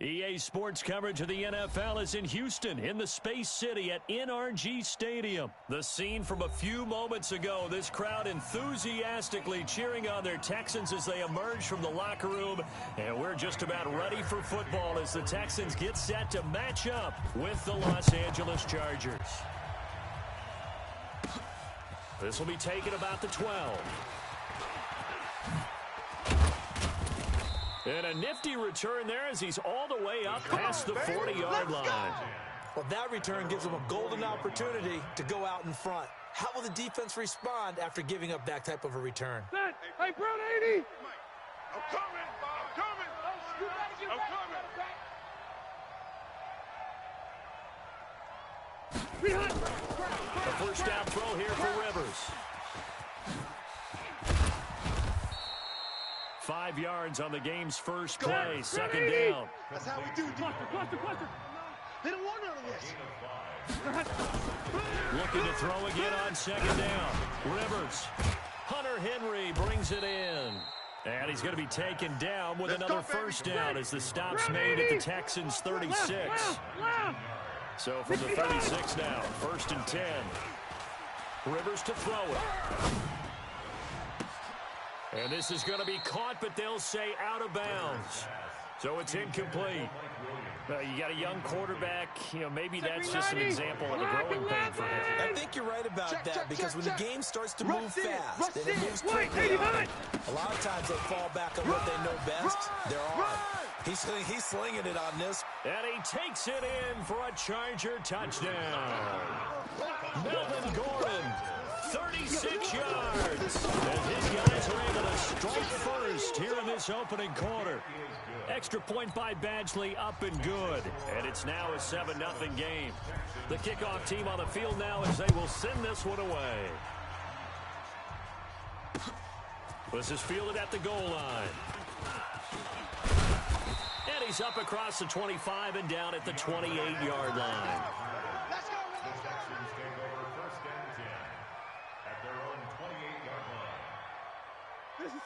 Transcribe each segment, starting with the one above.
EA Sports coverage of the NFL is in Houston, in the Space City at NRG Stadium. The scene from a few moments ago, this crowd enthusiastically cheering on their Texans as they emerge from the locker room. And we're just about ready for football as the Texans get set to match up with the Los Angeles Chargers. This will be taken about the 12. And a nifty return there as he's all the way up past the 40-yard line. Well, that return gives them a golden opportunity to go out in front. How will the defense respond after giving up that type of a return? Hey, Brown 80! I'm coming! A first down throw here for Rivers. 5 yards on the game's first play, second down. That's how we do. Cluster. They don't want none of this. Looking to throw again on second down. Rivers. Hunter Henry brings it in. And he's going to be taken down with another first down as the stop's made at the Texans' 36. So from the 36 now, first and 10. Rivers to throw it. And this is going to be caught, but they'll say out of bounds. So it's incomplete. You got a young quarterback. Maybe that's just an example of a growing pain for him. I think you're right about that because when the game starts to move fast and it moves quickly, a lot of times they fall back on what they know best, their arm. He's slinging it on this. And he takes it in for a Charger touchdown. Melvin Gordon, 36 yards. As his guys are able to strike first here in this opening quarter. Extra point by Badgley, up and good. And it's now a 7-0 game. The kickoff team on the field now as they will send this one away. This is fielded at the goal line. And he's up across the 25 and down at the 28-yard line.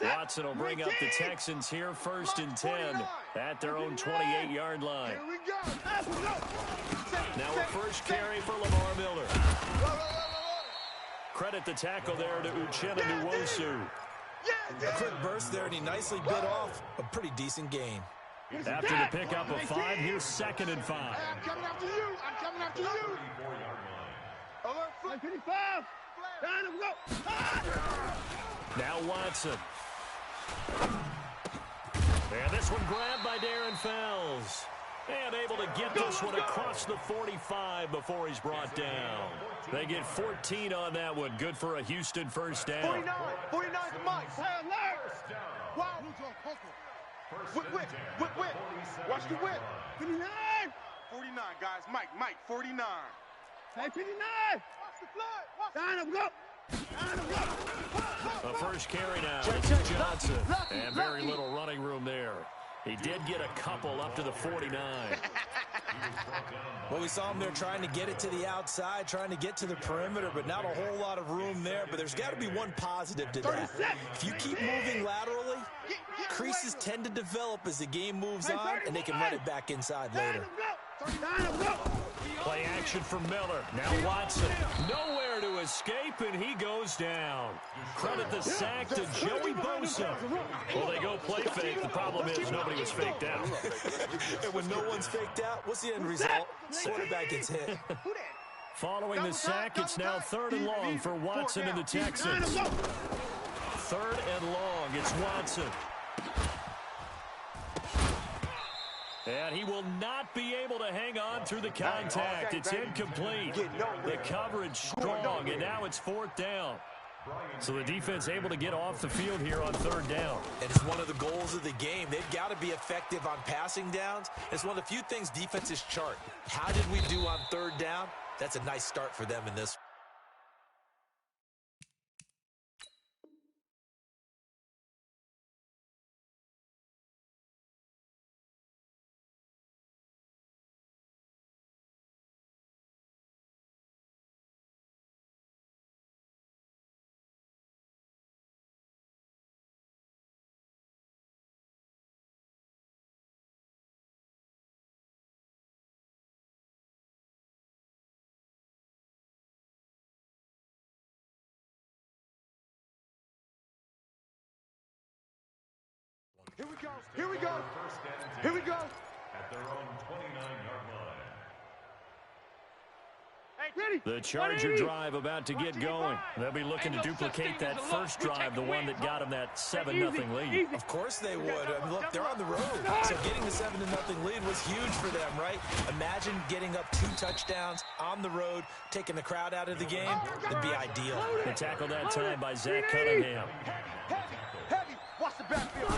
Watson will bring up the Texans here first and 10 at their own 28-yard line. Now a first carry for Lamar Miller. Credit the tackle there to Uchenna Nwosu. A quick burst there, and he nicely bit off a pretty decent gain. After the pickup of 5, here's second and 5. I'm coming after you. Alert, 55. Down and go. Now Watson. And this one grabbed by Darren Fells. And able to get this one across the 45 before he's brought down. They get 14 on that one. Good for a Houston first down. 49 to Mike. Wow. Whip. Watch the whip. 59. 49, guys. Mike, 49. Hey, 59. Watch the flood. Down and go. The first carry now is Johnson. And very little running room there. He did get a couple up to the 49. Well, we saw him there trying to get it to the outside, trying to get to the perimeter, but not a whole lot of room there. But there's got to be one positive to that. If you keep moving laterally, creases tend to develop as the game moves on, and they can run it back inside later. Play action for Miller. Now Watson. Nowhere to escape, and he goes down. Credit the sack to Joey Bosa. Well, they go play fake. The problem is nobody was faked out. And when no one's faked out, what's the end result? Quarterback gets hit. Following the sack, it's now 3rd and long for Watson and the Texans. 3rd and long. It's Watson. And he will not be able to hang on through the contact. It's incomplete. The coverage strong, and now it's 4th down. So the defense able to get off the field here on 3rd down. And it's one of the goals of the game. They've got to be effective on passing downs. It's one of the few things defenses chart. How did we do on 3rd down? That's a nice start for them in this Here we go. Here we go. Here we go. At their own 29-yard line. Ready. The Charger drive about to get going. They'll be looking to duplicate that first drive, the one that got them that 7-0 lead. Of course they would. I mean, look, they're on the road. So getting the 7-0 lead was huge for them, right? Imagine getting up 2 touchdowns on the road, taking the crowd out of the game. That'd be ideal. The tackle that time by Zach Cunningham. Heavy. Watch the backfield.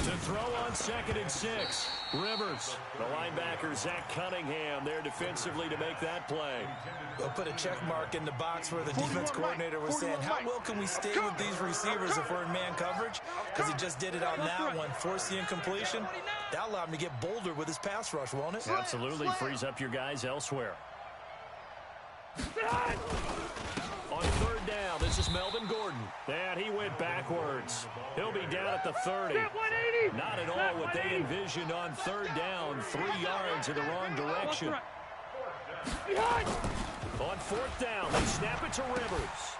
To throw on 2nd and 6. Rivers. The linebacker, Zach Cunningham, there defensively to make that play. They'll put a check mark in the box where the defense coordinator was saying, how well can we stay with these receivers if we're in man coverage? Because he just did it on that one. Force the incompletion. That'll allow him to get bolder with his pass rush, won't it? Absolutely. Frees up your guys elsewhere. On 3rd down, this is Melvin Gordon. And he went backwards. He'll be down at the 30. Not at all what they envisioned on 3rd down. 3 yards in the wrong direction. On 4th down, they snap it to Rivers.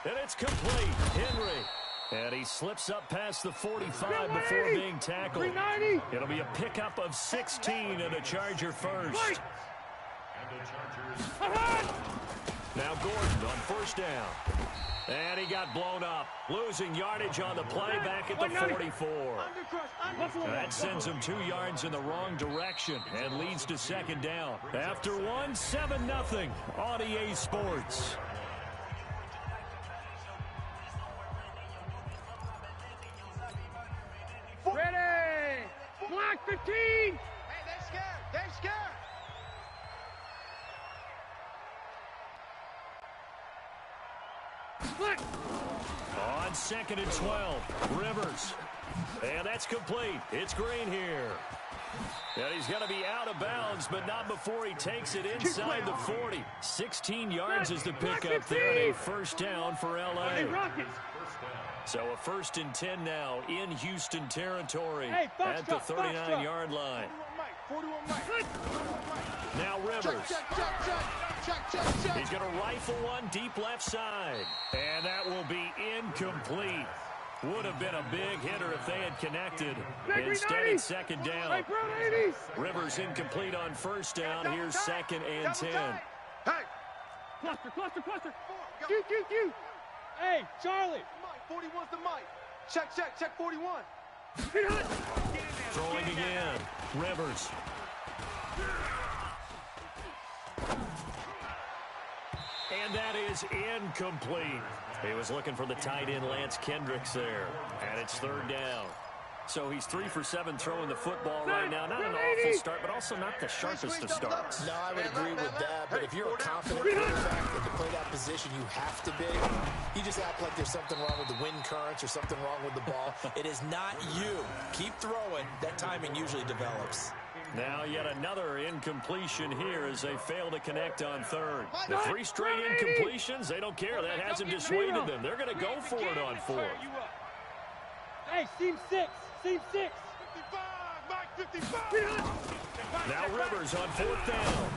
And it's complete. Henry. And he slips up past the 45 before being tackled. It'll be a pickup of 16 and a Charger first. Now Gordon on 1st down. And he got blown up. Losing yardage on the play back at the 44. That sends him 2 yards in the wrong direction and leads to 2nd down. After 1, 7-0 on EA Sports. Ready. Block 15. Hey, they're scared. They're scared. On 2nd and 12, Rivers. And that's complete. It's Green here. And he's going to be out of bounds, but not before he takes it inside the 40. 16 yards is the pickup there, and a 1st down for L.A. So a 1st and 10 now in Houston territory at the 39-yard line. Now Rivers. He's going to rifle one deep left side. And that will be incomplete. Would have been a big hitter if they had connected. Instead, it's 2nd down. Rivers incomplete on 1st down. Here's 2nd and 10. Hey! Cluster. Q. Hey, Charlie. 41's the mic. Check 41. Throwing again. Rivers. And that is incomplete. He was looking for the tight end Lance Kendricks there. And it's 3rd down. So he's 3 for 7 throwing the football right now. Not an awful start, but also not the sharpest of starts. No, I would agree with that. But if you're a confident quarterback and to play that position, you have to be. You just act like there's something wrong with the wind currents or something wrong with the ball. It is not you. Keep throwing. That timing usually develops. Now yet another incompletion here as they fail to connect on 3rd. The 3 straight incompletions, they don't care. That hasn't dissuaded them. They're going to go for it on 4th. Hey, seam 6. 55, Mike 55. Now Rivers on 4th down.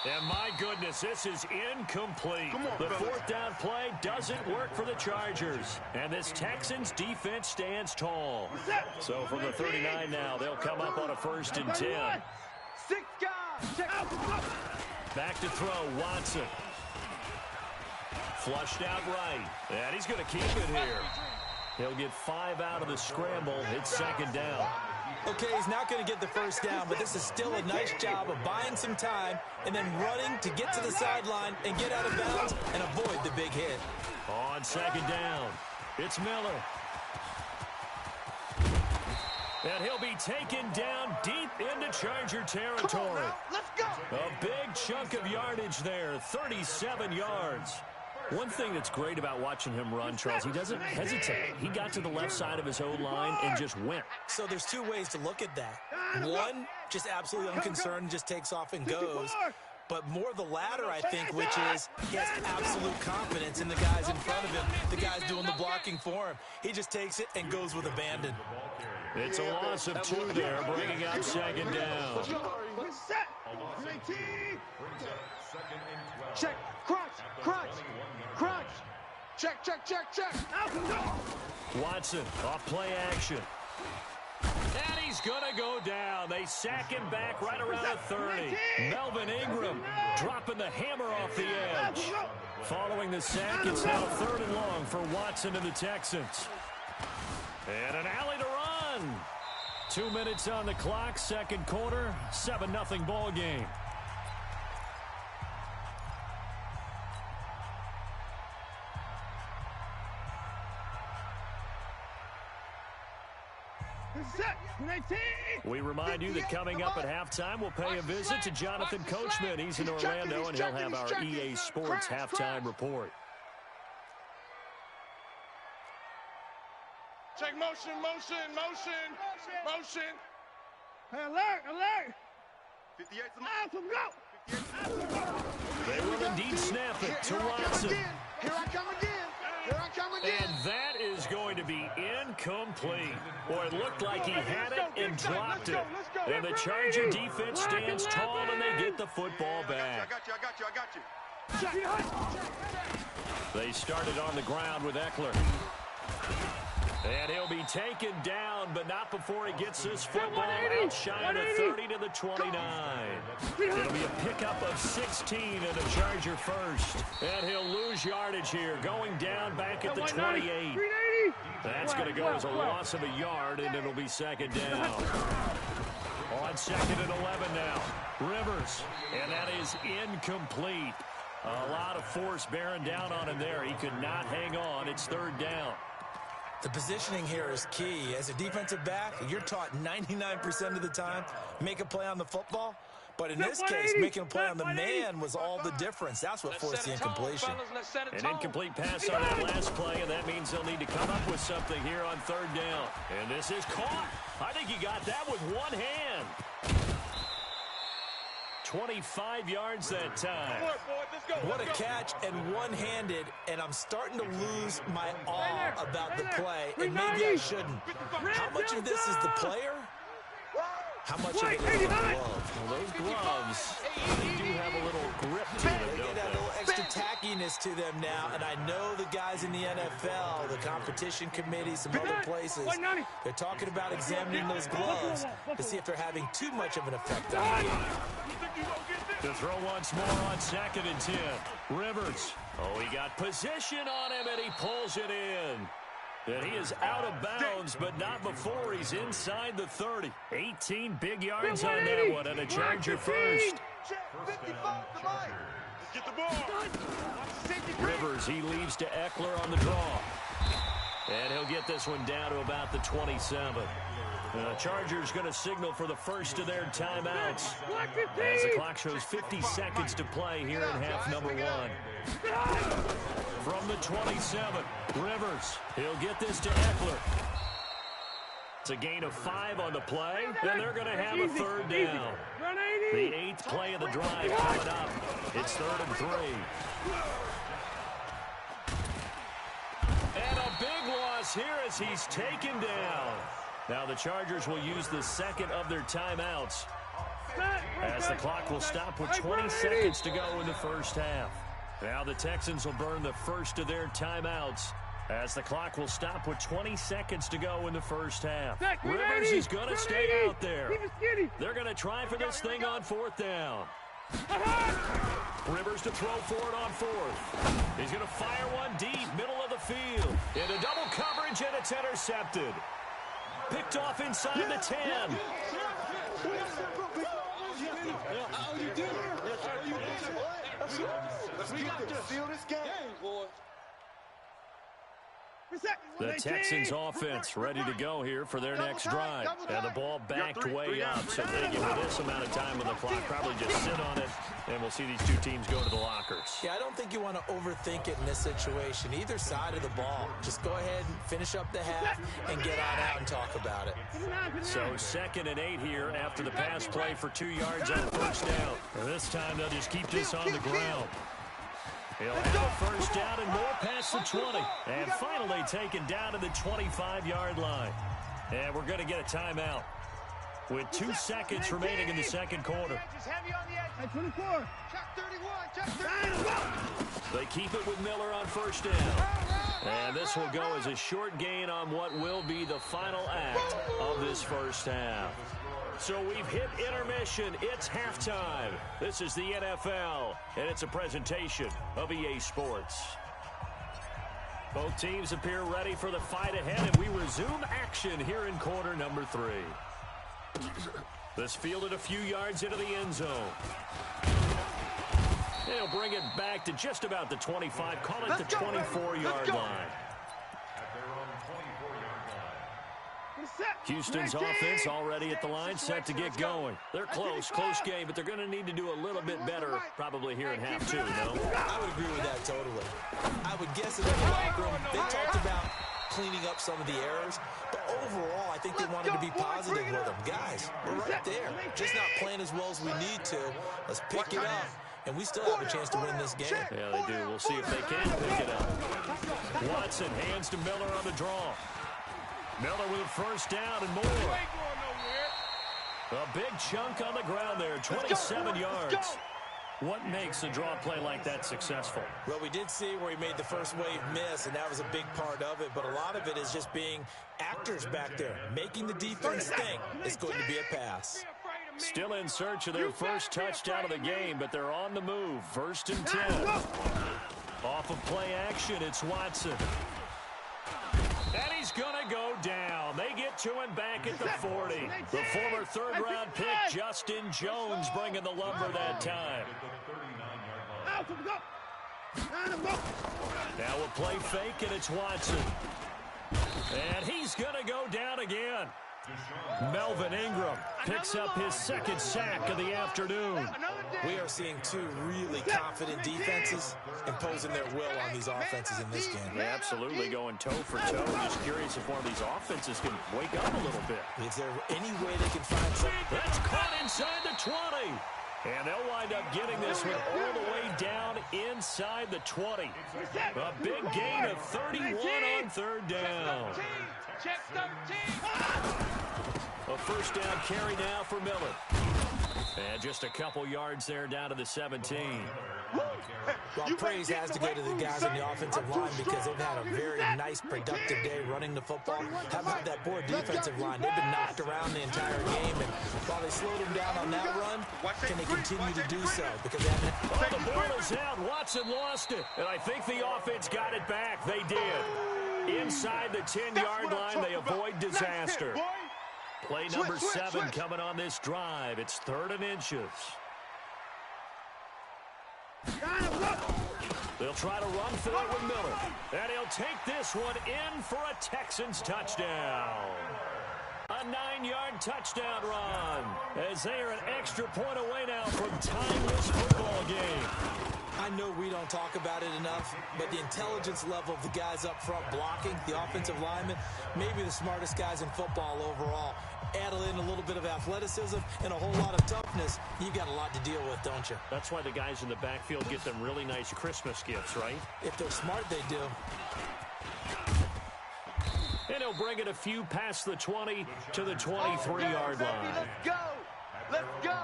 And my goodness, this is incomplete. The 4th down play doesn't work for the Chargers. And this Texans defense stands tall. So from the 39 now, they'll come up on a 1st and 10. 6 guys. Back to throw, Watson. Flushed out right. And he's going to keep it here. He'll get 5 out of the scramble. It's 2nd down. Okay, he's not going to get the 1st down, but this is still a nice job of buying some time and then running to get to the sideline and get out of bounds and avoid the big hit. On 2nd down, it's Miller. And he'll be taken down deep into Charger territory. Let's go. A big chunk of yardage there, 37 yards. One thing that's great about watching him run, Charles, he doesn't hesitate. He got to the left side of his own line and just went. So there's 2 ways to look at that. One, just absolutely unconcerned, just takes off and goes. But more the latter, I think, which is he has absolute confidence in the guys in front of him, the guys doing the blocking for him. He just takes it and goes with abandon. It's a loss of 2 there, bringing up 2nd down. Set. Check. Crunch. Check, check, check, check. Watson off play action. And he's going to go down. They sack him back right around the 30. Melvin Ingram dropping the hammer off the edge. Following the sack, it's now 3rd and long for Watson and the Texans. And an alley to run. 2 minutes on the clock, second quarter, 7-0 ball game. We remind you that coming up at halftime, we'll pay a visit to Jonathan Coachman. He's in Orlando, and he'll have our EA Sports halftime report. Check motion, motion, motion, motion. Hey, alert, alert. 58 They will indeed snap it to Watson. Here I come again. Here I come again. And that is going to be incomplete. Boy, it looked like he had it and dropped it. And the Charger defense stands tall, and they get the football back. I got you. They started on the ground with Eckler. And he'll be taken down, but not before he gets this football out shy of the 30 to the 29. It'll be a pickup of 16 and a Charger first. And he'll lose yardage here, going down back at the 28. That's going to go as a loss of a yard, and it'll be second down. On 2nd and 11 now. Rivers, and that is incomplete. A lot of force bearing down on him there. He could not hang on. It's 3rd down. The positioning here is key. As a defensive back, you're taught 99% of the time, make a play on the football. But in this case, making a play on the man was all the difference. That's what forced the incompletion. An incomplete pass on that last play, and that means they'll need to come up with something here on 3rd down. And this is caught. I think he got that with one hand. 25 yards that time. What a catch, and one-handed, and I'm starting to lose my awe about the play, and maybe I shouldn't. How much of this is the player? How much of it is the glove? Well, those gloves, they do have a little grip to them, They don't get a they? little extra tackiness to them now, and I know the guys in the NFL, the competition committee, some other places, they're talking about examining those gloves to see if they're having too much of an effect on the game. To throw once more on 2nd and 10. Rivers. Oh, he got position on him, and he pulls it in. And he is out of bounds, but not before he's inside the 30. 18 big yards on that one, and a Charger first. Get the ball. Rivers, he leaves to Eckler on the draw. And he'll get this one down to about the 27. The Chargers going to signal for the first of their timeouts as the clock shows 50 seconds to play here in half number 1. From the 27, Rivers. He'll get this to Eckler. It's a gain of 5 on the play, and they're going to have a 3rd down. The 8th play of the drive coming up. It's 3rd and 3. And a big loss here as he's taken down. Now the Chargers will use the 2nd of their timeouts as the clock will stop with 20 seconds to go in the first half. Now the Texans will burn the first of their timeouts as the clock will stop with 20 seconds to go in the first half. Rivers is going to stay out there. They're going to try for this thing on 4th down. Rivers to throw for it on 4th. He's going to fire one deep, middle of the field. Into double coverage, and it's intercepted. Picked off inside the 10. The Texans offense ready to go here for their next drive. And the ball backed way up, so thinking with this amount of time on the clock, probably just sit on it, and we'll see these two teams go to the lockers. Yeah, I don't think you want to overthink it in this situation. Either side of the ball. Just go ahead and finish up the half and get on out and talk about it. So 2nd and 8 here after the pass play for 2 yards on 1st down. And this time they'll just keep this on the ground. He'll have a 1st down and more past the 20. And finally taken down to the 25-yard line. And we're going to get a timeout. with 2 seconds remaining in the second quarter. Hey, 24. Check 31. Check 31. They keep it with Miller on first down. And this will go as a short gain on what will be the final act of this first half. So we've hit intermission. It's halftime. This is the NFL, and it's a presentation of EA Sports. Both teams appear ready for the fight ahead, and we resume action here in quarter number 3. This fielded a few yards into the end zone. They'll bring it back to just about the 25, call it the 24-yard line. Houston's offense already at the line, set to get going. They're close game, but they're going to need to do a little bit better probably here in half 2, no? I would agree with that totally. I would guess that in the locker room, they talked about cleaning up some of the errors, but overall, I think they wanted to be positive with them. Guys, we're right there. Just not playing as well as we need to. Let's pick it up, and we still have a chance to win this game. Yeah, they do. We'll see if they can pick it up. Watson hands to Miller on the draw. Miller with a first down and more. A big chunk on the ground there, 27 yards. What makes a draw play like that successful? Well, we did see where he made the first wave miss, and that was a big part of it. But a lot of it is just being actors back there, making the defense think it's going to be a pass. Still in search of their first touchdown of the game, but they're on the move. 1st and 10. Off of play action, it's Watson. And he's going to go down. They get to him back at the 40. The former third-round pick, Justin Jones, bringing the lumber that time. Now a play fake, and it's Watson. And he's going to go down again. Melvin Ingram picks up his 2nd sack of the afternoon. We are seeing 2 really confident defenses imposing their will on these offenses in this game. Yeah, absolutely, going toe for toe. Just curious if one of these offenses can wake up a little bit. Is there any way they can find something? That's caught inside the 20. And they'll wind up getting this one all the way down inside the 20. A big gain of 31 on 3rd down. Check 13. A first down carry now for Miller. And just a couple yards there down to the 17. Well, praise has to go to the guys on the offensive line because they've had a very nice, productive day running the football. How about that poor defensive line? They've been knocked around the entire game, and while they slowed them down on that run, can they continue to do so? Because they haven't... Oh, the ball is out. Watson lost it. And I think the offense got it back. They did. Inside the 10-yard line, they avoid disaster. Play number 7 coming on this drive. It's 3rd and inches. They'll try to run for it with Miller. And he'll take this one in for a Texans touchdown. A 9-yard touchdown run as they are an extra point away now from tying this football game. I know we don't talk about it enough, but the intelligence level of the guys up front blocking, the offensive linemen, maybe the smartest guys in football overall. Add in a little bit of athleticism and a whole lot of toughness, you've got a lot to deal with, don't you? That's why the guys in the backfield get them really nice Christmas gifts, right? If they're smart, they do. And he'll bring it a few past the 20 to the 23-yard line. Let's go. Let's go.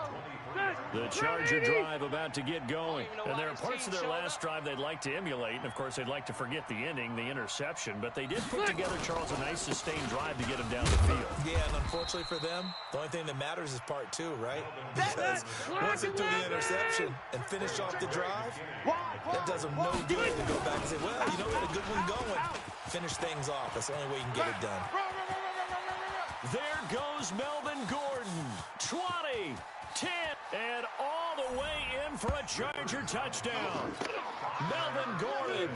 The Charger drive about to get going. And there are parts of their last drive they'd like to emulate. And, of course, they'd like to forget the ending, the interception. But they did put together, Charles, a nice sustained drive to get them down the field. Yeah, and unfortunately for them, the only thing that matters is part 2, right? Because once they threw the interception and finish off the drive, that does them no good to go back and say, well, you know, we had a good one going. Finish things off. That's the only way you can get it done. There goes Melvin Gordon. 20, 10, and all the way in for a Charger touchdown. Melvin Gordon,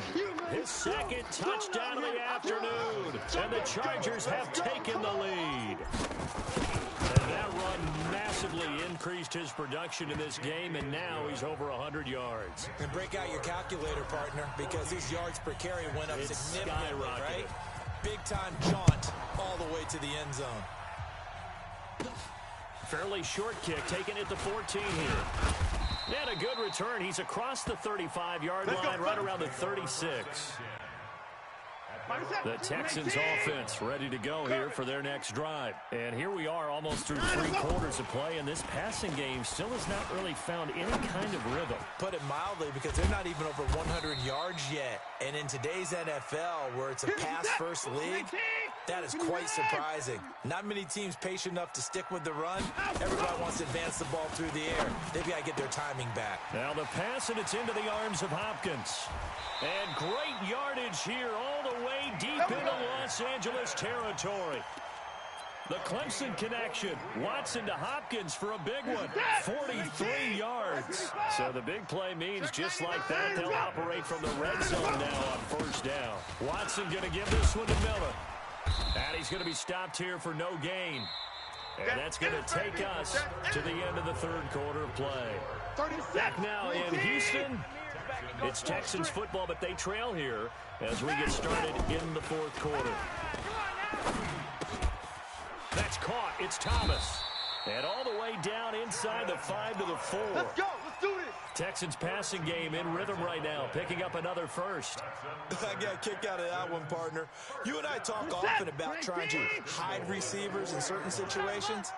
his 2nd touchdown of the afternoon. And the Chargers have taken the lead. And that run massively increased his production in this game, and now he's over 100 yards. And break out your calculator, partner, because these yards per carry went up significantly, right? Big-time jaunt all the way to the end zone. Fairly short kick, taken at the 14 here. And a good return. He's across the 35-yard line, right around the 36. The Texans offense ready to go here for their next drive. And here we are almost through 3 quarters of play, and this passing game still has not really found any kind of rhythm. Put it mildly, because they're not even over 100 yards yet. And in today's NFL, where it's a pass-first league, that is quite surprising. Not many teams patient enough to stick with the run. Everybody wants to advance the ball through the air. They've got to get their timing back. Now the pass, and it's into the arms of Hopkins. And great yardage here all the way deep into Los Angeles territory. The Clemson connection. Watson to Hopkins for a big one. 43 yards. So the big play means just like that, they'll operate from the red zone now on first down. Watson going to give this one to Miller. And he's going to be stopped here for no gain. And that's going to take us to the end of the third quarter of play. Back now in Houston. It's Texans football, but they trail here as we get started in the fourth quarter. That's caught. It's Thomas. And all the way down inside the 5 to the 4. Let's go. Let's do this. Texans passing game in rhythm right now, picking up another first. I got a kick out of that one, partner. You and I talk often about trying to hide receivers in certain situations,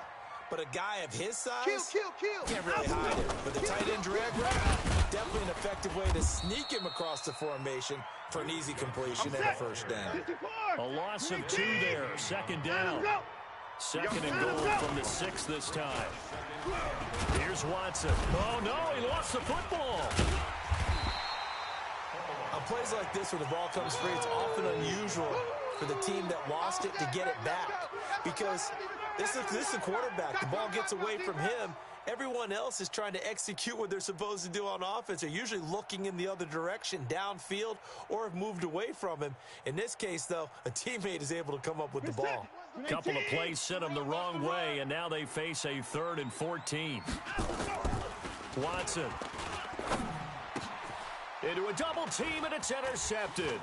but a guy of his size can't really hide it. But the tight end drag route, definitely an effective way to sneak him across the formation for an easy completion and a first down. A loss of 2 there, second down. Second and goal from the 6 this time. Here's Watson. Oh, no, he lost the football. On plays like this where the ball comes free, it's often unusual for the team that lost it to get it back. Because this is a quarterback. The ball gets away from him. Everyone else is trying to execute what they're supposed to do on offense. They're usually looking in the other direction, downfield, or have moved away from him. In this case, though, a teammate is able to come up with the ball. Couple of plays sent them the wrong way, and now they face a 3rd and 14. Watson. Into a double team, and it's intercepted.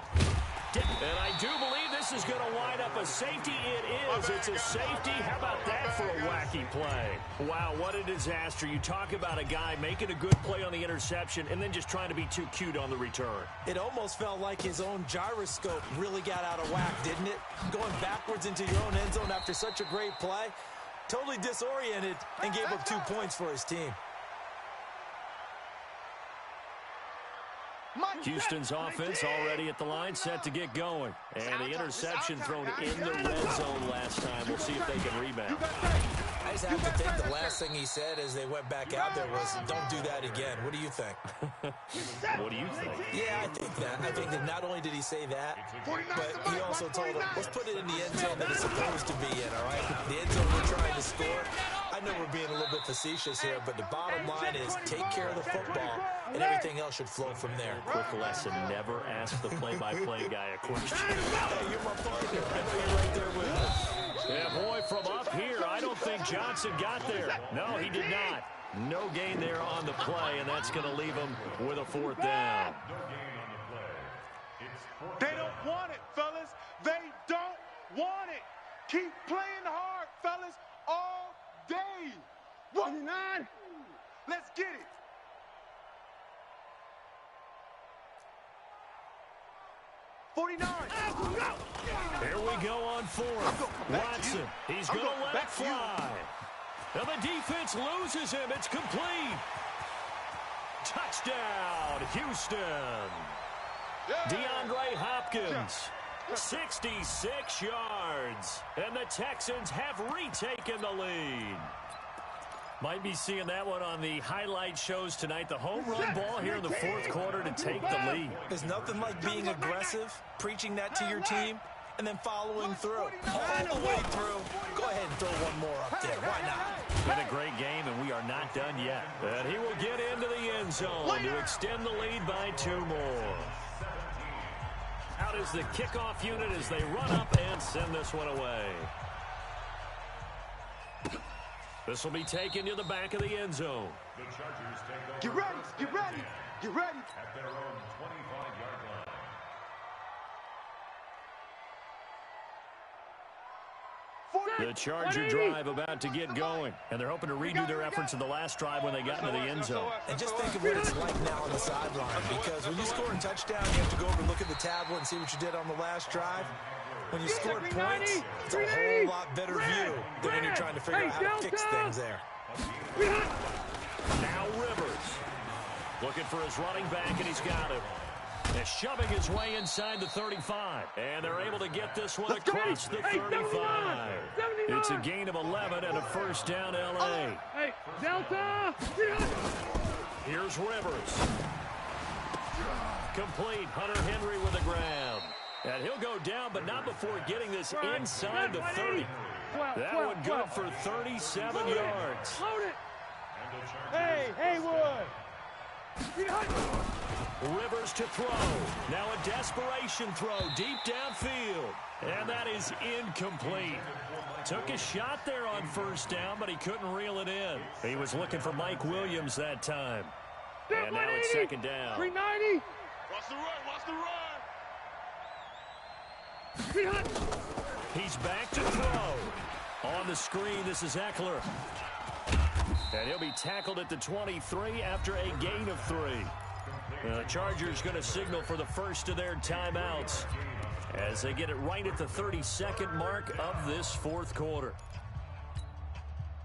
And I do believe this is going to wind up a safety. It is. It's a safety. How about that for a wacky play? Wow, what a disaster. You talk about a guy making a good play on the interception and then just trying to be too cute on the return. It almost felt like his own gyroscope really got out of whack, didn't it? Going backwards into your own end zone after such a great play. Totally disoriented and gave up 2 points for his team. Houston's offense already at the line, set to get going. And the interception thrown in the red zone last time. We'll see if they can rebound. I just have to think the last thing he said as they went back out there was, don't do that again. What do you think? What do you think? Yeah, I think that. I think that not only did he say that, but he also told him, let's put it in the end zone that it's supposed to be in, all right? The end zone we're trying to score. I know we're being a little bit facetious here, but the bottom line is take care of the football, and everything else should flow from there. Quick lesson, never ask the play-by-play guy a question. Hey, you're my partner. I know you're right there with me. Yeah, boy, from up here, I don't think Johnson got there. No, he did not. No gain there on the play, and that's going to leave him with a 4th down. They don't want it, fellas. They don't want it. Keep playing hard, fellas, all day. 29. Let's get it. Here we go on 4th. Watson, he's going to let it fly. Now the defense loses him. It's complete. Touchdown, Houston. DeAndre Hopkins, 66 yards. And the Texans have retaken the lead. Might be seeing that one on the highlight shows tonight. The home run ball here in the fourth quarter to take the lead. There's nothing like being aggressive, preaching that to your team, and then following through. All the way through. Go ahead and throw one more up there. Why not? Been a great game, and we are not done yet. And he will get into the end zone to extend the lead by 2 more. Out is the kickoff unit as they run up and send this one away. This will be taken to the back of the end zone. The Chargers take over. Get ready, get ready, get ready. At their own 25-yard line. 40. The Charger drive about to get going, and they're hoping to redo their efforts in the last drive when they got into the end zone. And just think of what it's like now on the sideline, because when you score a touchdown, you have to go over and look at the tablet and see what you did on the last drive. When you scored points, it's a whole lot better view than when you're trying to figure out how to fix things there. Now Rivers looking for his running back, and he's got him. And shoving his way inside the 35. And they're able to get this one across the 35. It's a gain of 11 and a first down, L.A. Hey, Delta! Here's Rivers. Complete. Hunter Henry with the grab. And he'll go down, but not before getting this inside the 30. That one good for 37 yards. Load it! Hey, Haywood! Rivers to throw. Now a desperation throw deep downfield. And that is incomplete. Took a shot there on first down, but he couldn't reel it in. He was looking for Mike Williams that time. And now it's second down. 390! Watch the run, watch the run! He's back to throw. On the screen, this is Eckler. And he'll be tackled at the 23 after a gain of 3. The Chargers going to signal for the first of their timeouts as they get it right at the 32nd mark of this fourth quarter.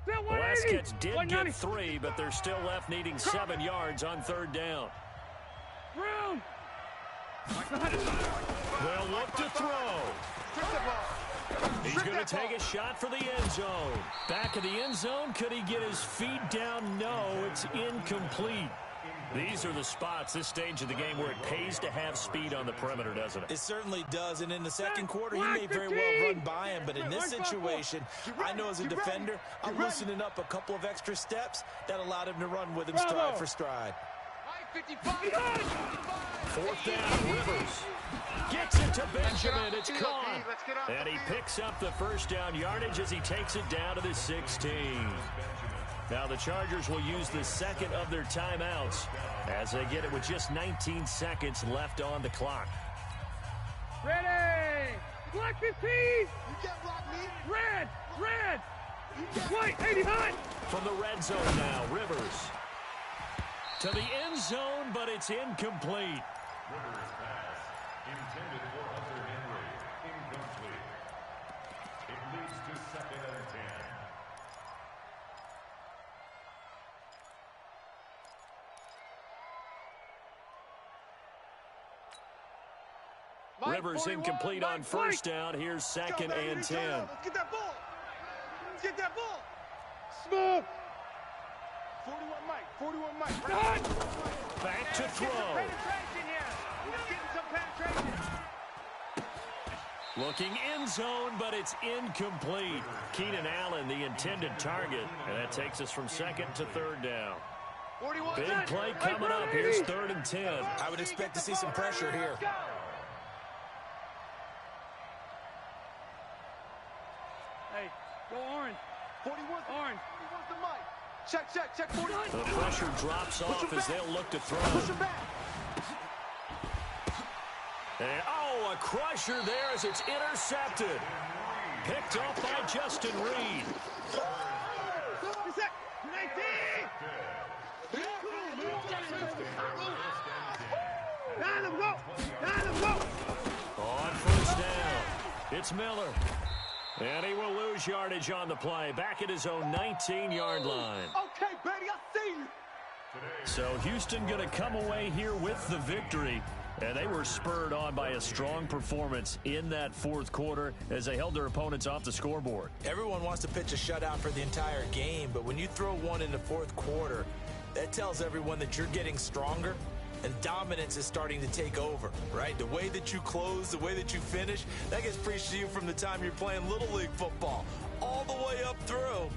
The last catch did get 3, but they're still left needing 7 yards on third down. Room! They'll look to throw. He's going to take a shot for the end zone. Back of the end zone. Could he get his feet down? No, it's incomplete. These are the spots, this stage of the game, where it pays to have speed on the perimeter, doesn't it? It certainly does, and in the second quarter, he may very well run by him, but in this situation, I know as a defender, I'm loosening up a couple of extra steps that allowed him to run with him stride for stride. Fourth down, Rivers. Gets it to Benjamin. It's caught. And he picks up the first down yardage as he takes it down to the 16. Now the Chargers will use the second of their timeouts as they get it with just 19 seconds left on the clock. Ready! Black 15! You can't block me! Red! Red! White 80 hot! From the red zone now, Rivers. To the end zone, but it's incomplete. Rivers pass intended for Hunter Henry. Incomplete. It leads to second and 10. Rivers incomplete on first down. Here's second and 10. Let's get that ball! Let's get that ball! Smooth! 41 Mike, 41 Mike. Back to throw. Penetration here. Let's get some penetration. Looking end zone, but it's incomplete. Keenan Allen, the intended target. And that takes us from second to third down. 41. Big play coming up. Here's third and 10. I would expect to see some pressure here. Hey, go orange. 41. Orange. 41's the Mike. Check, 41. The pressure drops off as they'll look to throw. Push him back. And, oh, a crusher there as it's intercepted. Picked off by Justin Reed. 19! Down him, go! Down him, go! On first down, it's Miller. And he will lose yardage on the play. Back at his own 19-yard line. Okay, baby, I see you. So Houston going to come away here with the victory. And they were spurred on by a strong performance in that fourth quarter as they held their opponents off the scoreboard. Everyone wants to pitch a shutout for the entire game, but when you throw one in the fourth quarter, that tells everyone that you're getting stronger and dominance is starting to take over, right? The way that you close, the way that you finish, that gets preached to you from the time you're playing Little League football all the way up through.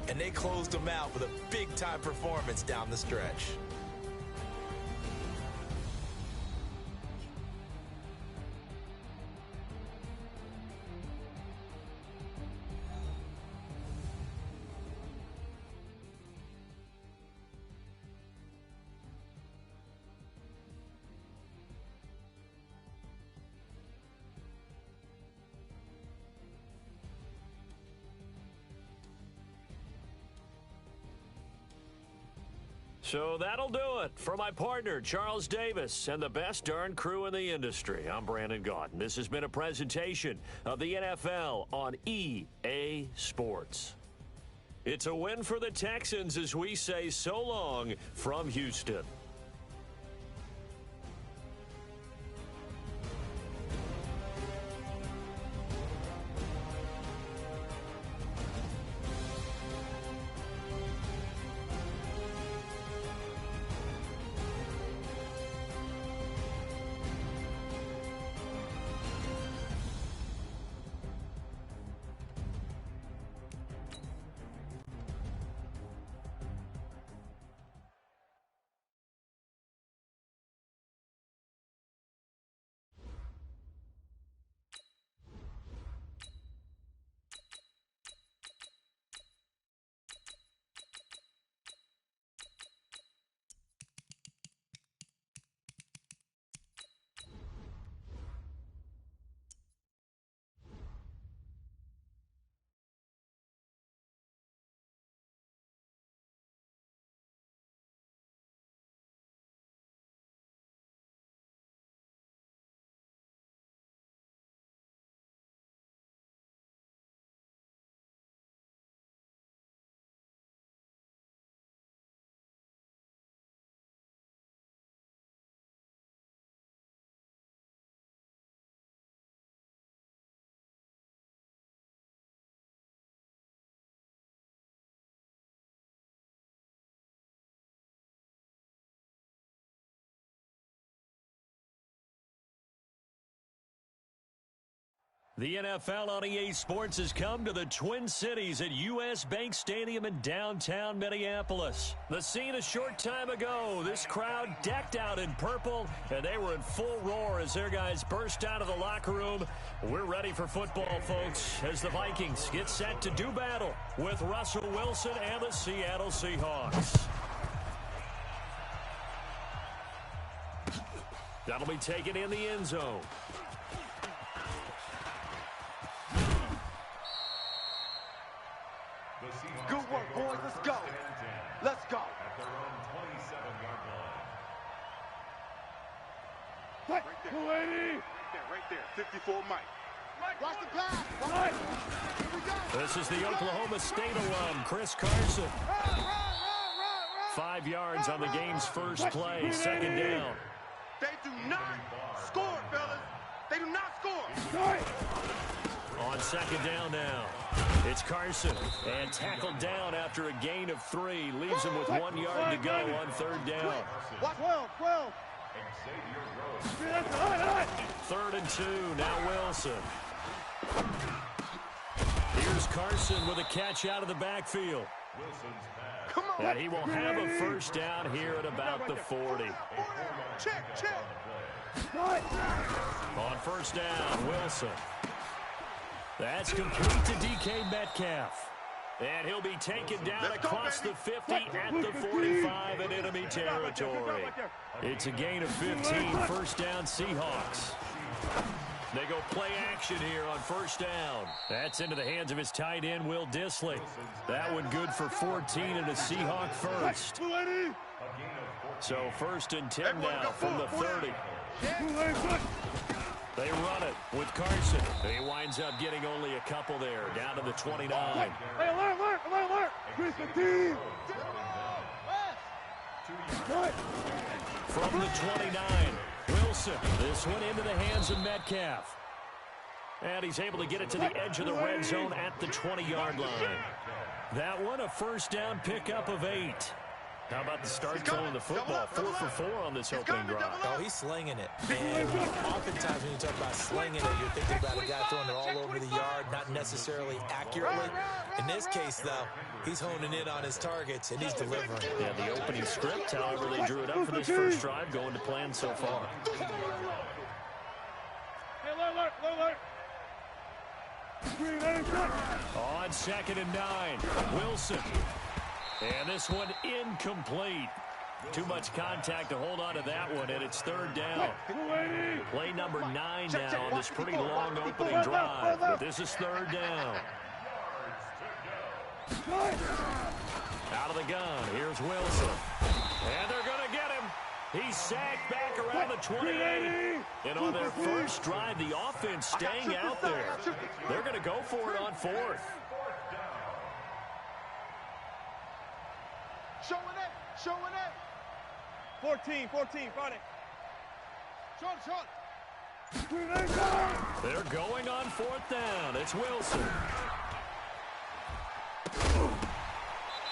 And they closed them out with a big-time performance down the stretch. So that'll do it for my partner, Charles Davis, and the best darn crew in the industry. I'm Brandon Gaudin. This has been a presentation of the NFL on EA Sports. It's a win for the Texans as we say so long from Houston. The NFL on EA Sports has come to the Twin Cities at U.S. Bank Stadium in downtown Minneapolis. The scene a short time ago, this crowd decked out in purple, and they were in full roar as their guys burst out of the locker room. We're ready for football, folks, as the Vikings get set to do battle with Russell Wilson and the Seattle Seahawks. That'll be taken in the end zone. Good work, boys. Let's go. Let's go. At their own 27-yard line. Right there. Right there. 54 Mike. Watch the pass. Right. Here we go. This is the Oklahoma State alum, Chris Carson. 5 yards on the game's first play, second down. They do not score, fellas. They do not score. On second down now, it's Carson, and tackled down after a gain of 3. Leaves him with 1 yard to go on third down. 12. Third and 2, now Wilson. Here's Carson with a catch out of the backfield. Come on. And he will have a first down here at about the 40. Check. On first down, Wilson. That's complete to DK Metcalf. And he'll be taken down across the 50 at the 45 in enemy territory. It's a gain of 15, first down Seahawks. They go play action here on first down. That's into the hands of his tight end, Will Dissly. That one good for 14 and a Seahawk first. So first and 10 now from the 30. They run it with Carson. He winds up getting only a couple there, down to the 29. Alert! Chris, the team! From the 29, Wilson. This one into the hands of Metcalf. And he's able to get it to the edge of the red zone at the 20-yard line. That one, a first down pickup of 8. How about the start throwing the football? 4 for 4 on this opening drive. Oh, he's slinging it. And oftentimes when you talk about slinging it, you're thinking about a guy throwing it all over the yard, not necessarily accurately. In this case, though, he's honing in on his targets, and he's delivering. Yeah, the opening script, however, they drew it up for this first drive, going to plan so far. On second and 9, Wilson. And this one incomplete. Too much contact to hold on to that one, and it's third down. Play number 9 now on this pretty long opening drive. But this is third down. Out of the gun, here's Wilson. he's sacked back around the 28. And on their first drive, the offense staying out there. They're going to go for it on fourth. Showing it. 14, Friday. Shot. They're going on fourth down. It's Wilson.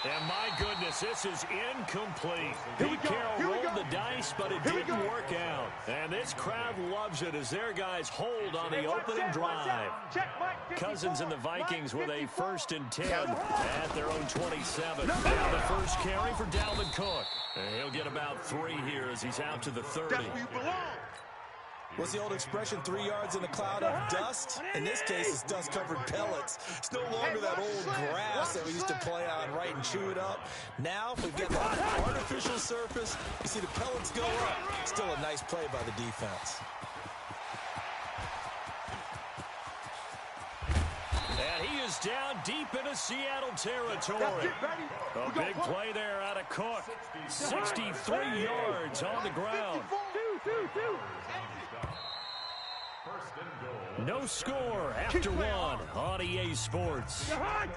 And my goodness, this is incomplete. Pete Carroll rolled the dice, but it didn't work out. And this crowd loves it as their guys hold on the opening drive. Cousins and the Vikings with a 1st and 10 at their own 27. Now the first carry for Dalvin Cook. And he'll get about 3 here as he's out to the 30. That's where you belong. What's the old expression, 3 yards in a cloud of dust? In this case, it's dust-covered pellets. It's no longer that old grass that we used to play on, right, and chew it up. Now, we've got that artificial surface. You see the pellets go up. Still a nice play by the defense. And he is down deep into Seattle territory. A big play there out of Cook. 63 yards on the ground. No score after 1 on EA Sports. Right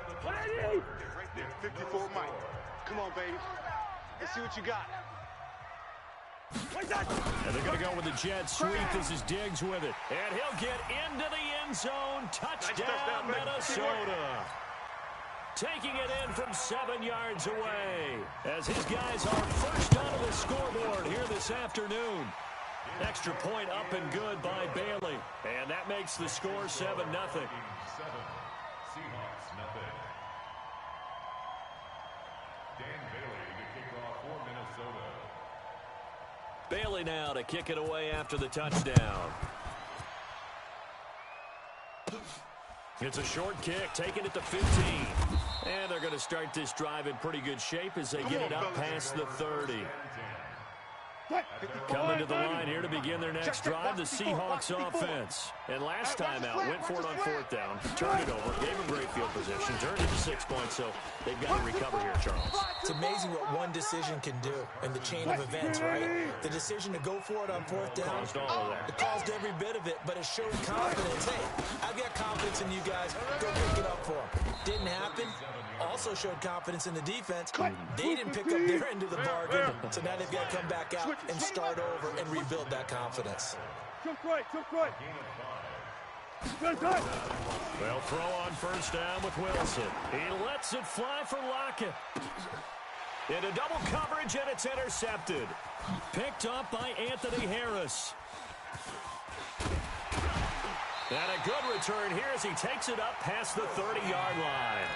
there, 54 Mike. Come on, baby. Let's see what you got. And they're going to go with the jet sweep. This is Diggs with it. And he'll get into the end zone. Touchdown, Minnesota. Taking it in from 7 yards away as his guys are first onto the scoreboard here this afternoon. Extra point up and good by Bailey. And that makes the score 7-0. Seahawks, nothing. Dan Bailey to kick off for Minnesota. Bailey now to kick it away after the touchdown. It's a short kick, taking it to 15. And they're going to start this drive in pretty good shape as they get it up past the 30. Coming to the line here to begin their next drive, the Seahawks offense. And last time out, went for it on 4th down, turned it over, gave them great field position, turned it to 6 points, so they've got to recover here, Charles. It's amazing what one decision can do in the chain of events, right? The decision to go for it on 4th down, Caused all of that. it caused every bit of it, but it showed confidence. Hey, I've got confidence in you guys. Go pick it up for them. Didn't happen. Also showed confidence in the defense. They didn't pick up their end of the bargain, so now they've got to come back out and start over and rebuild that confidence. Took right. They'll throw on 1st down with Wilson. He lets it fly for Lockett. Into double coverage, and it's intercepted. Picked up by Anthony Harris. And a good return here as he takes it up past the 30-yard line.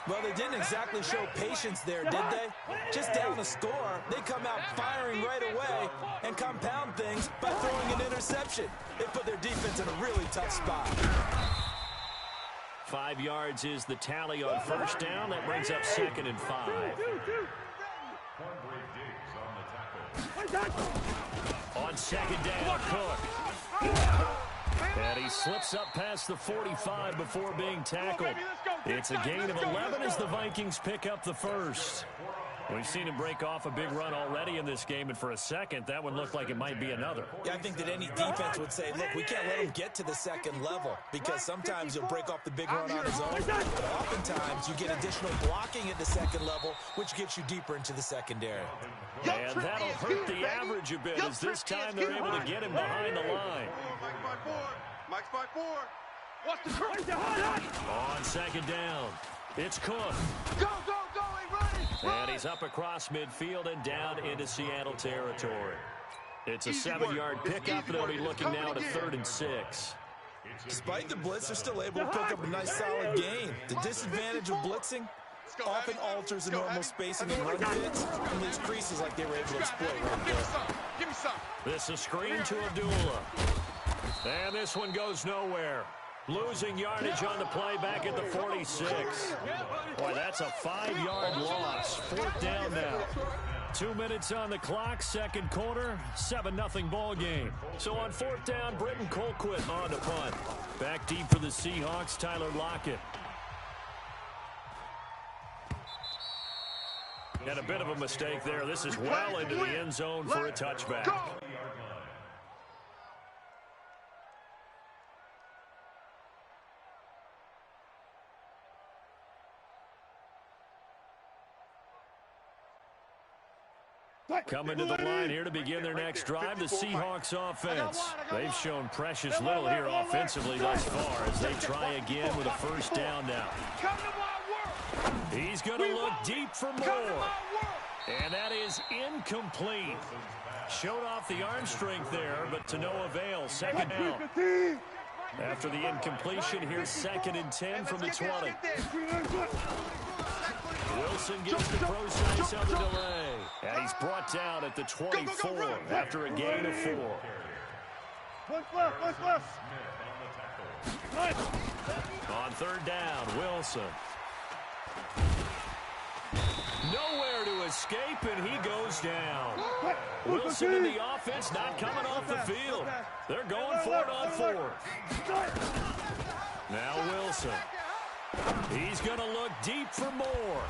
Well, they didn't exactly show patience there, did they? Just down a score, they come out firing right away and compound things by throwing an interception. They put their defense in a really tough spot. 5 yards is the tally on 1st down. That brings up 2nd and 5. On 2nd down, Cook. And he slips up past the 45 before being tackled. It's a gain of 11 as the Vikings pick up the first. We've seen him break off a big run already in this game, and for a second, that would look like it might be another. Yeah, I think that any defense would say, look, we can't let him get to the 2nd level because sometimes he'll break off the big run on his own, but oftentimes you get additional blocking at the 2nd level, which gets you deeper into the secondary. And that'll hurt the average a bit as this time they're able to get him behind the line. Mike's by 4. Watch the curl. On 2nd down, it's Cook. Go, ain't running. And he's up across midfield and down into Seattle territory. It's a 7-yard pickup, and they'll be looking now to 3rd and 6. Despite the blitz, they're still able to pick up a nice solid gain. The disadvantage of blitzing often alters the normal spacing and run fits and leaves creases like they were able to exploit right there. Give me some. This is a screen to Abdullah. And this one goes nowhere. Losing yardage on the play back at the 46. Boy, that's a 5-yard loss. 4th down now. 2 minutes on the clock, 2nd quarter, 7-0 ball game. So on 4th down, Britton Colquitt on the punt. Back deep for the Seahawks, Tyler Lockett. And a bit of a mistake there. This is well into the end zone for a touchback. Coming to the line here to begin their next drive, the Seahawks offense. They've shown precious little here offensively thus far as they try again with a first down now. He's going to look deep for more. And that is incomplete. Showed off the arm strength there, but to no avail. Second down. After the incompletion, here's 2nd and 10 from the 20. Wilson gets the process on the delay. And he's brought down at the 24 after a gain of 4. On 3rd down, Wilson. Nowhere to escape, and he goes down. Wilson and the offense not coming off the field. They're going for it on 4th. Now Wilson. He's going to look deep for more.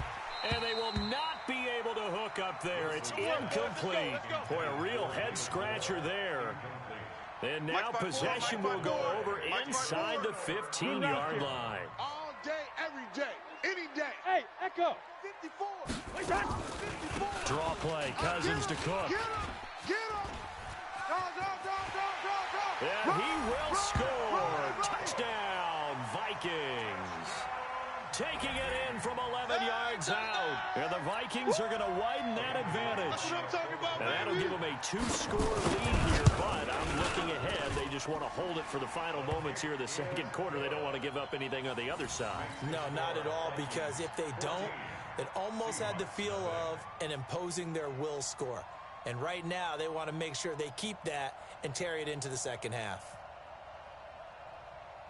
And they will not be able to hook up there. It's incomplete. Boy, a real head-scratcher there. And now possession will go over inside the 15-yard line. All day, every day, any day. Hey, Echo. 54. 54. Draw play, Cousins to Cook. Get him. Get him. Go. And he will score. Touchdown, Vikings. Taking it in from 11 yards out. And the Vikings are going to widen that advantage. And that'll give them a 2-score lead here, but I'm looking ahead. They just want to hold it for the final moments here of the second quarter. They don't want to give up anything on the other side. No, not at all, because if they don't, it almost had the feel of an imposing their will score. And right now, they want to make sure they keep that and carry it into the second half.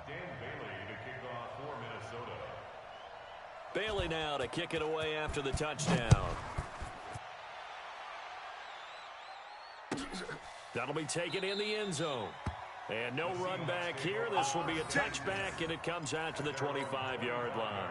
Dan Bailey to kick off for Minnesota. Bailey now to kick it away after the touchdown. That'll be taken in the end zone. And no run back here. This will be a touchback, and it comes out to the 25-yard line.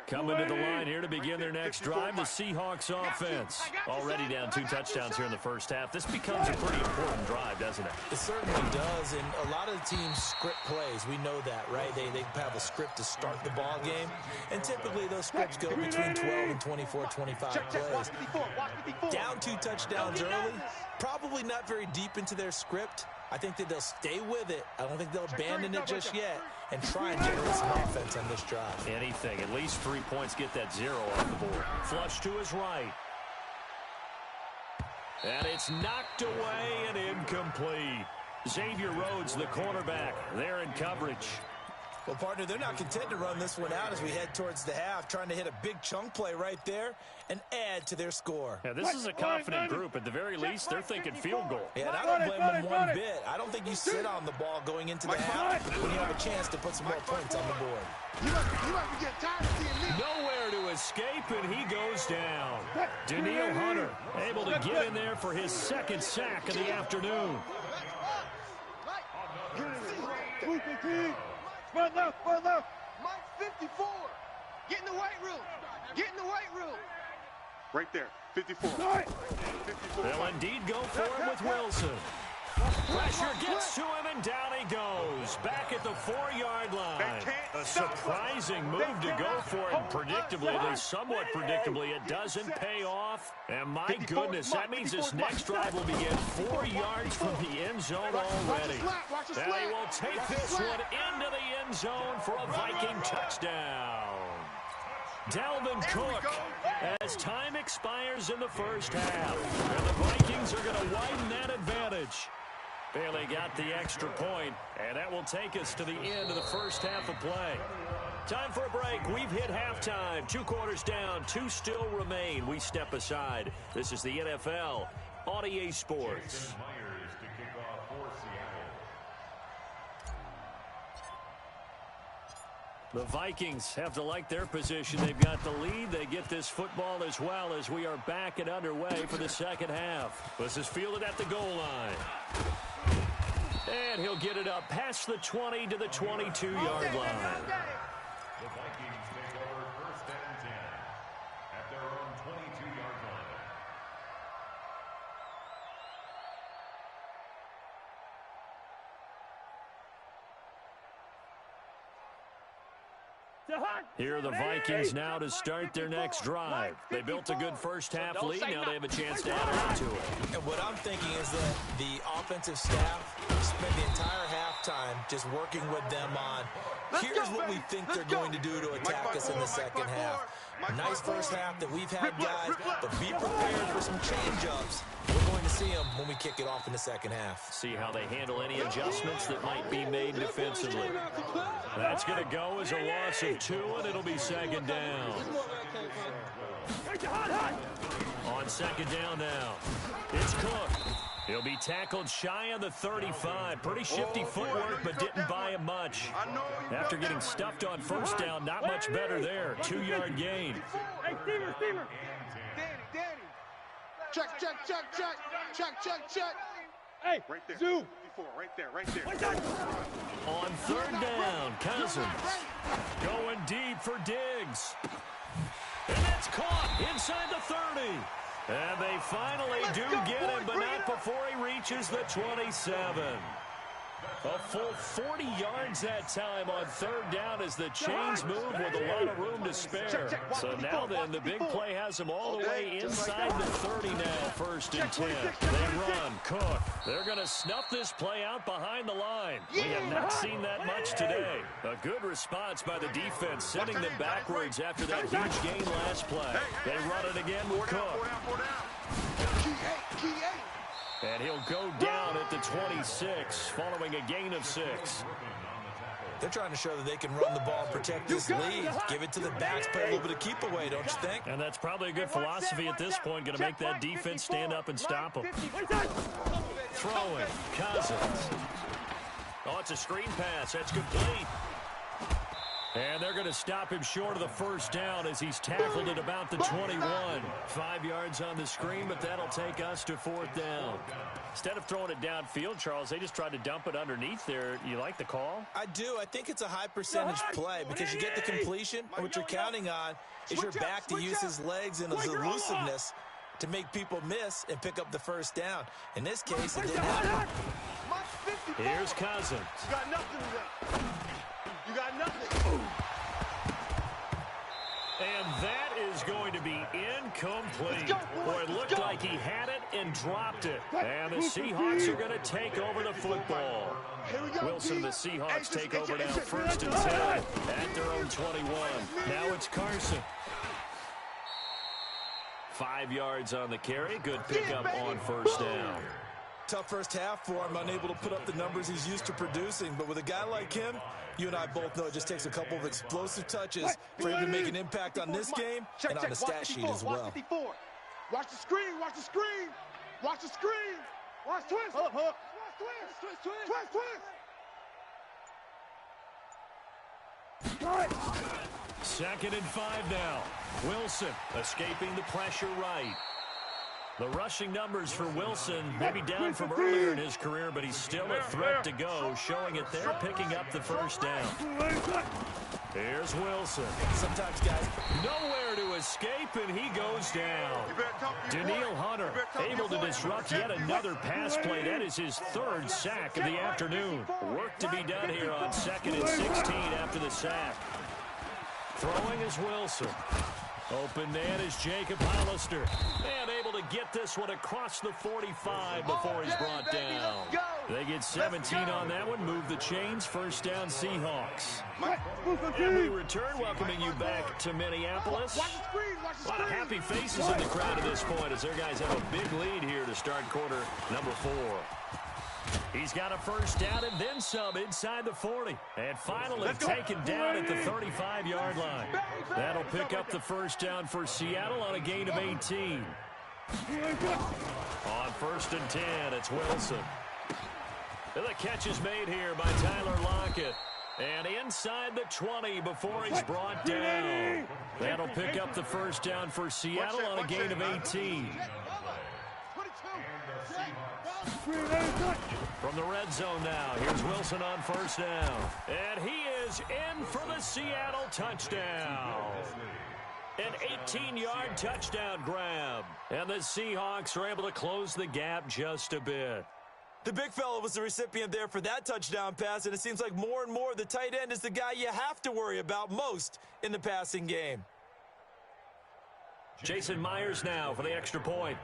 Coming to the line here to begin their next drive, the Seahawks offense. Already down 2 touchdowns here in the first half. This becomes a pretty important drive, doesn't it? It certainly does, and a lot of the teams script plays. We know that, right? They have a script to start the ball game, and typically those scripts go between 12 and 24, 25 plays. Down 2 touchdowns early, probably not very deep into their script. I think that they'll stay with it. I don't think they'll abandon it just yet and try and generate some offense on this drive. Anything. At least 3 points, get that 0 off the board. Flush to his right. And it's knocked away and incomplete. Xavier Rhodes, the cornerback, there in coverage. Well, partner, they're not content to run this one out as we head towards the half, trying to hit a big chunk play right there and add to their score. Yeah, this is a confident group. At the very least, they're thinking field goal. Yeah, and I don't blame them one bit. I don't think you sit on the ball going into the half when you have a chance to put some more points on the board. You might be getting tired of seeing me. Nowhere to escape, and he goes down. Daniil Hunter able to get in there for his 2nd sack of the afternoon. Mike 54. Get in the weight room. Get in the weight room. Right there. 54. 54. They'll indeed go for it with Wilson. Pressure gets to him, and down he goes. Back at the 4-yard line. A surprising move to go for it. Predictably, at least somewhat predictably, it doesn't pay off. And my goodness, that means this next drive will begin 4 yards from the end zone already. And they will take this one into the end zone for a Viking touchdown. Dalvin Cook as time expires in the first half. And the Vikings are going to widen that advantage. Bailey got the extra point, and that will take us to the end of the first half of play. Time for a break. We've hit halftime. 2 quarters down, 2 still remain. We step aside. This is the NFL on EA Sports. Myers to kick off for Seattle. The Vikings have to like their position. They've got the lead. They get this football as well as we are back and underway for the second half. This is fielded at the goal line. And he'll get it up past the 20 to the 22-yard line. Here are the Vikings now to start their next drive. They built a good first-half lead. Now they have a chance to add on to it. And what I'm thinking is that the offensive staff spent the entire halftime just working with them on, here's what we think they're going to do to attack us in the second half. Nice first half that we've had, guys, but be prepared for some change-ups. We're going to see them when we kick it off in the second half. See how they handle any adjustments that might be made defensively. That's going to go as a loss of 2, and it'll be second down. On second down now, it's Cook. He'll be tackled shy of the 35. Pretty shifty footwork, but didn't buy him much. After getting stuffed on first down, not much better there. 2-yard gain. Hey, Steamer. Danny. Check. Hey, Right there. Zoo. Right there. On third down, Cousins going deep for Diggs. And that's caught inside the 30. And they finally do get him, but not before he reaches the 27. A full 40 yards that time on third down as the chains move with a lot of room to spare. So now then, the big play has them all the way inside the 30 now, first and 10. They run, Cook. They're going to snuff this play out behind the line. We have not seen that much today. A good response by the defense, sending them backwards after that huge gain last play. They run it again with Cook. And he'll go down at the 26, following a gain of 6. They're trying to show that they can run the ball, protect this lead, give it to the backs, play a little bit of keep away, don't you think? And that's probably a good philosophy at this point, going to make that defense stand up and stop them. Throwing, Cousins. Oh, it's a screen pass. That's complete. And they're going to stop him short of the first down as he's tackled at about the 21. 5 yards on the screen, but that'll take us to fourth down. Instead of throwing it downfield, Charles, they just tried to dump it underneath there. You like the call? I do. I think it's a high percentage play because you get the completion, and what you're counting on is your back to use his legs and his elusiveness to make people miss and pick up the first down. In this case, it didn't happen. Here's Cousins. You got nothing today. You got nothing. And that is going to be incomplete. Boy, it looked like he had it and dropped it. And the Seahawks are going to take over the football. Wilson and the Seahawks take over now, first and 10 at their own 21. Now it's Carson. 5 yards on the carry. Good pickup on first down. Tough first half for him, unable to put up the numbers he's used to producing. But with a guy like him, you and I both know it just takes a couple of explosive touches for him to make an impact on this game and on the stat sheet as well. Watch the screen. Watch the screen. Watch twist. Hook. Twist. Second and 5 now. Wilson escaping the pressure right. The rushing numbers for Wilson may be down from earlier in his career, but he's still a threat to go, showing it there, picking up the first down. Here's Wilson. Sometimes, guys, nowhere to escape, and he goes down. Daniil Hunter able to disrupt yet another pass play. That is his third sack of the afternoon. Work to be done here on 2nd and 16 after the sack. Throwing is Wilson. Open man is Jacob Hollister. And able to get this one across the 45 before he's brought down. They get 17 on that one. Move the chains. First down, Seahawks. And we return, welcoming you back to Minneapolis. A lot of happy faces in the crowd at this point as their guys have a big lead here to start quarter number 4. He's got a first down and then some inside the 40. And finally taken down at the 35-yard line. That'll pick up the first down for Seattle on a gain of 18. On first and 10, it's Wilson. And the catch is made here by Tyler Lockett. And inside the 20 before he's brought down. That'll pick up the first down for Seattle on a gain of 18. From the red zone now, here's Wilson on first down. And he is in for the Seattle touchdown. An 18-yard touchdown grab. And the Seahawks are able to close the gap just a bit. The big fella was the recipient there for that touchdown pass, and it seems like more and more the tight end is the guy you have to worry about most in the passing game. Jason Myers now for the extra point.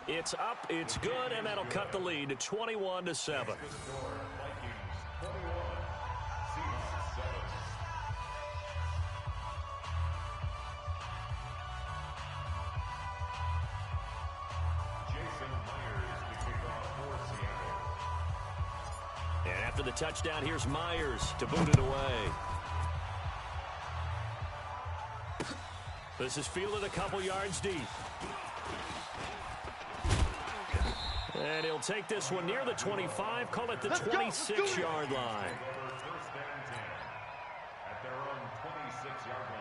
It's up, it's good, and that'll cut the lead to 21-7. And after the touchdown, here's Myers to boot it away. This is fielded a couple yards deep. And he'll take this one near the 25, call it the 26-yard line. At their own 26-yard line.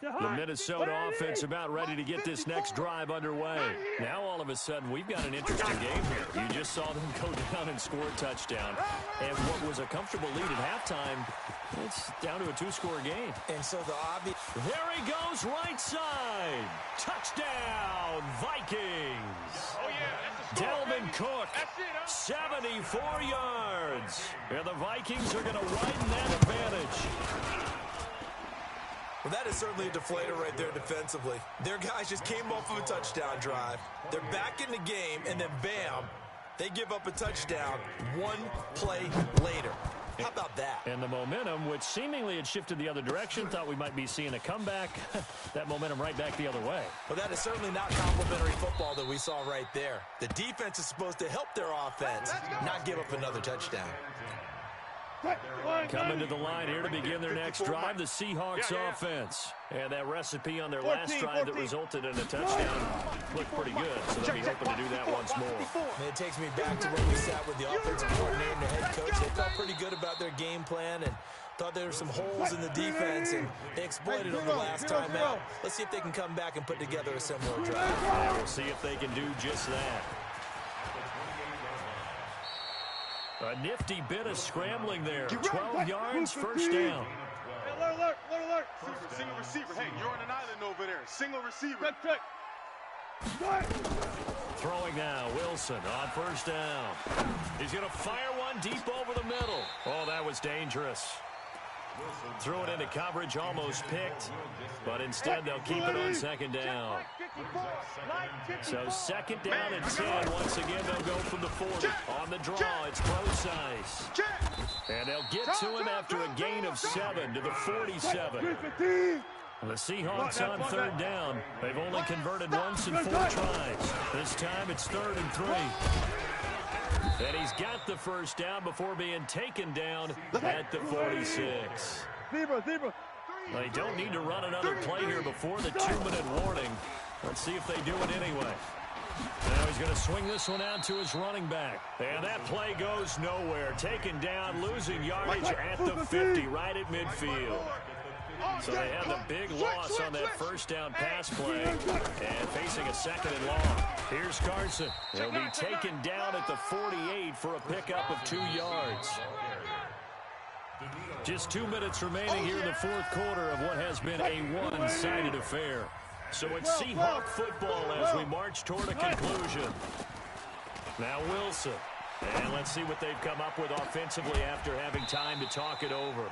The Minnesota offense about ready to get this next drive underway. Now, all of a sudden, we've got an interesting game here. You just saw them go down and score a touchdown. And what was a comfortable lead at halftime, it's down to a two-score game. And so the obvious... There he goes, right side. Touchdown, Vikings. Oh, yeah, that's a score, Delvin baby. Cook, That's it, huh? 74 yards. And the Vikings are going to widen that advantage. Well, that is certainly a deflator right there defensively. Their guys just came off of a touchdown drive. They're back in the game, and then bam, they give up a touchdown one play later. How about that? And the momentum, which seemingly had shifted the other direction, thought we might be seeing a comeback. That momentum right back the other way. Well, that is certainly not complimentary football that we saw right there. The defense is supposed to help their offense, not give up another touchdown. Coming to the line here to begin their next drive, the Seahawks offense. And that recipe on their last drive that resulted in a touchdown looked pretty good, so they'll be hoping to do that once more. And it takes me back to when we sat with the offensive coordinator and the head coach. They felt pretty good about their game plan and thought there were some holes in the defense, and they exploited them the last time out. Let's see if they can come back and put together a similar drive. Yeah, we'll see if they can do just that. A nifty bit of scrambling there. 12 yards, first down. Alert. Single receiver. Hey, you're on an island over there. Single receiver. Throwing now, Wilson on first down. He's going to fire one deep over the middle. Oh, that was dangerous. Threw it into coverage, almost picked, but instead they'll keep it on second down. So second down and 10. Once again, they'll go from the 40. On the draw, it's Procise. And they'll get to him after a gain of 7 to the 47. The Seahawks on third down. They've only converted once in 4 tries. This time it's 3rd and 3. And he's got the first down before being taken down at the 46. They don't need to run another play here before the 2-minute warning. Let's see if they do it anyway. Now he's going to swing this one out to his running back. And that play goes nowhere. Taken down, losing yardage at the 50, right at midfield. So they had the big loss on that first down pass play and facing a 2nd and long. Here's Carson. He'll be taken down at the 48 for a pickup of 2 yards. Just 2 minutes remaining here in the 4th quarter of what has been a one-sided affair. So it's Seahawk football as we march toward a conclusion. Now Wilson. And let's see what they've come up with offensively after having time to talk it over.